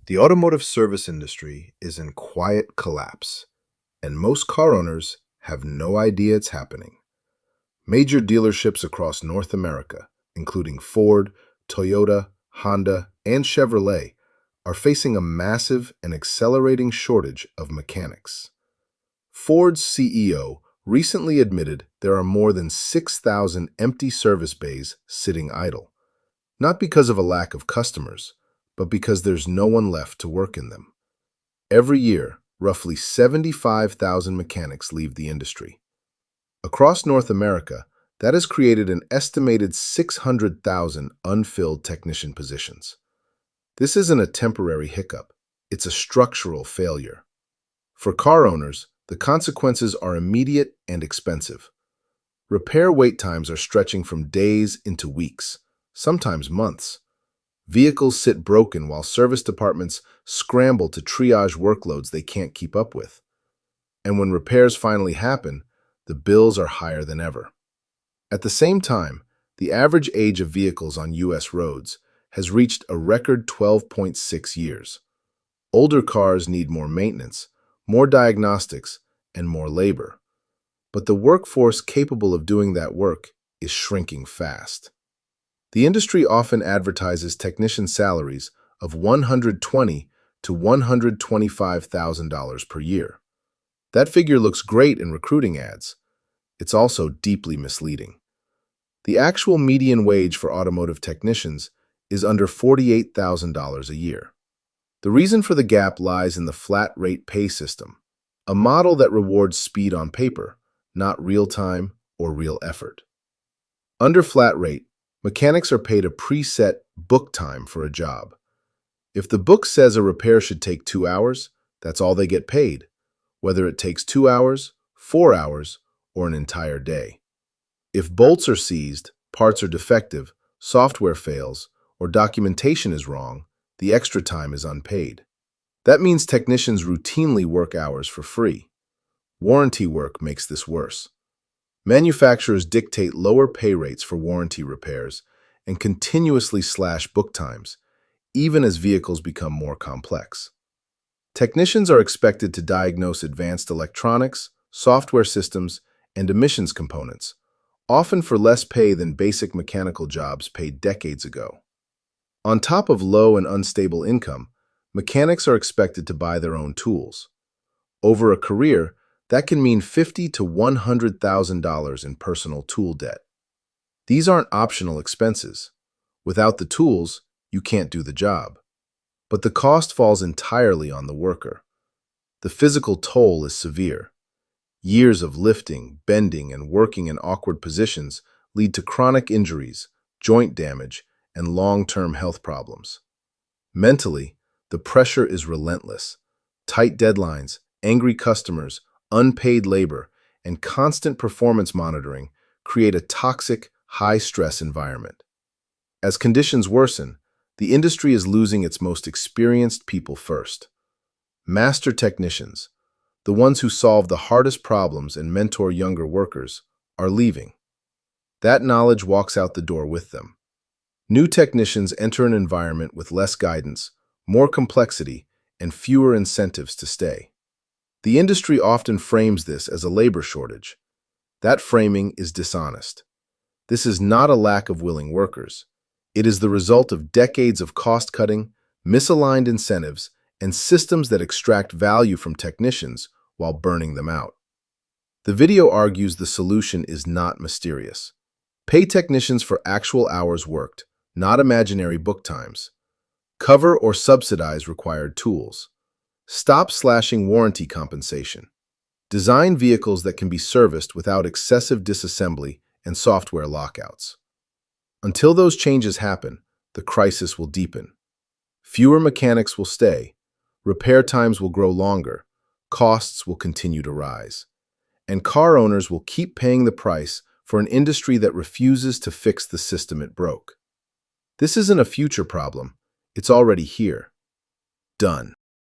The automotive service industry is in quiet collapse, and most car owners have no idea it's happening. Major dealerships across North America, including Ford, Toyota, Honda, and Chevrolet, are facing a massive and accelerating shortage of mechanics. Ford's CEO recently admitted there are more than 6,000 empty service bays sitting idle, not because of a lack of customers, but because there's no one left to work in them. Every year, roughly 75,000 mechanics leave the industry. Across North America, that has created an estimated 600,000 unfilled technician positions. This isn't a temporary hiccup, it's a structural failure. For car owners, the consequences are immediate and expensive. Repair wait times are stretching from days into weeks, sometimes months. Vehicles sit broken while service departments scramble to triage workloads they can't keep up with. And when repairs finally happen, the bills are higher than ever. At the same time, the average age of vehicles on U.S. roads has reached a record 12.6 years. Older cars need more maintenance, more diagnostics, and more labor. But the workforce capable of doing that work is shrinking fast. The industry often advertises technician salaries of $120,000 to $125,000 per year. That figure looks great in recruiting ads. It's also deeply misleading. The actual median wage for automotive technicians is under $48,000 a year. The reason for the gap lies in the flat-rate pay system, a model that rewards speed on paper, not real time or real effort. Under flat rate, mechanics are paid a preset book time for a job. If the book says a repair should take 2 hours, that's all they get paid, whether it takes 2 hours, 4 hours, or an entire day. If bolts are seized, parts are defective, software fails, or documentation is wrong, the extra time is unpaid. That means technicians routinely work hours for free. Warranty work makes this worse. Manufacturers dictate lower pay rates for warranty repairs and continuously slash book times, even as vehicles become more complex. Technicians are expected to diagnose advanced electronics, software systems, and emissions components, often for less pay than basic mechanical jobs paid decades ago. On top of low and unstable income, mechanics are expected to buy their own tools. Over a career, that can mean $50,000 to $100,000 in personal tool debt. These aren't optional expenses. Without the tools, you can't do the job. But the cost falls entirely on the worker. The physical toll is severe. Years of lifting, bending, and working in awkward positions lead to chronic injuries, joint damage, and long-term health problems. Mentally, the pressure is relentless. Tight deadlines, angry customers, unpaid labor, and constant performance monitoring create a toxic, high-stress environment. As conditions worsen, the industry is losing its most experienced people first. Master technicians, the ones who solve the hardest problems and mentor younger workers, are leaving. That knowledge walks out the door with them. New technicians enter an environment with less guidance, more complexity, and fewer incentives to stay. The industry often frames this as a labor shortage. That framing is dishonest. This is not a lack of willing workers. It is the result of decades of cost-cutting, misaligned incentives, and systems that extract value from technicians while burning them out. The video argues the solution is not mysterious. Pay technicians for actual hours worked, not imaginary book times. Cover or subsidize required tools. Stop slashing warranty compensation. Design vehicles that can be serviced without excessive disassembly and software lockouts. Until those changes happen, the crisis will deepen. Fewer mechanics will stay, repair times will grow longer, costs will continue to rise, and car owners will keep paying the price for an industry that refuses to fix the system it broke. This isn't a future problem, it's already here. Done.